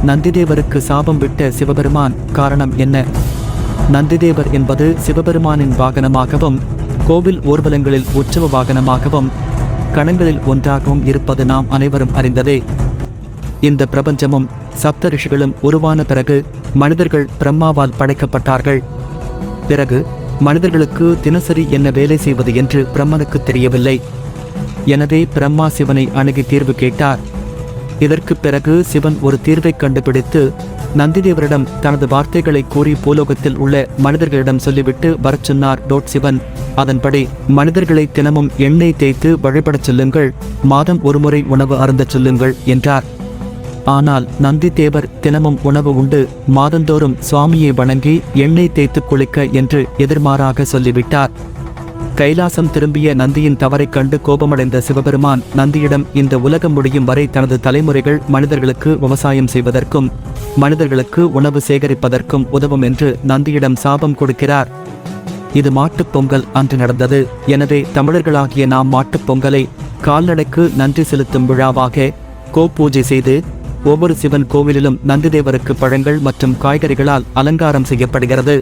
நந்திதேவருக்கு சாபம் விட்ட சிவபெருமான் காரணம் என்ன? நந்திதேவர் என்பது சிவபெருமானின் வாகனமாகவும் கோவில் ஊர்வலங்களில் உற்சவ வாகனமாகவும் கணங்களில் ஒன்றாகவும் இருப்பது நாம் அனைவரும் அறிந்ததே. இந்த பிரபஞ்சமும் சப்த ரிஷிகளும் உருவான பிறகு மனிதர்கள் பிரம்மாவால் படைக்கப்பட்டார்கள். பிறகு மனிதர்களுக்கு தினசரி என்ன வேலை செய்வது என்று பிரம்மனுக்கு தெரியவில்லை. எனவே பிரம்மா சிவனை அணுகி தீர்வு கேட்டார். இதற்கு பிறகு சிவன் ஒரு தீர்வை கண்டுபிடித்து நந்திதேவரிடம் தனது வார்த்தைகளை கூறி பூலோகத்தில் உள்ள மனிதர்களிடம் சொல்லிவிட்டு வரச் சொன்னார். சிவன் அதன்படி மனிதர்களை தினமும் எண்ணெய் தேய்த்து வழிபடச் சொல்லுங்கள், மாதம் ஒருமுறை உணவு அருந்தச் சொல்லுங்கள் என்றார். ஆனால் நந்திதேவர் தினமும் உணவு உண்டு மாதந்தோறும் சுவாமியை வணங்கி எண்ணெய் தேய்த்து குளிக்க என்று எதிர்மாறாக சொல்லிவிட்டார். கைலாசம் திரும்பிய நந்தியின் தவறைக் கண்டு கோபமடைந்த சிவபெருமான் நந்தியிடம் இந்த உலகம் முடியும் வரை தனது தலைமுறைகள் மனிதர்களுக்கு விவசாயம் செய்வதற்கும் மனிதர்களுக்கு உணவு சேகரிப்பதற்கும் உதவும் என்று நந்தியிடம் சாபம் கொடுக்கிறார். இது மாட்டுப் பொங்கல் அன்று நடந்தது. எனவே தமிழர்களாகிய நாம் மாட்டுப் பொங்கலை கால்நடைக்கு நன்றி செலுத்தும் விழாவாக பூஜை செய்து ஒவ்வொரு சிவன் கோவிலிலும் நந்திதேவருக்கு பழங்கள் மற்றும் காய்கறிகளால் அலங்காரம் செய்யப்படுகிறது.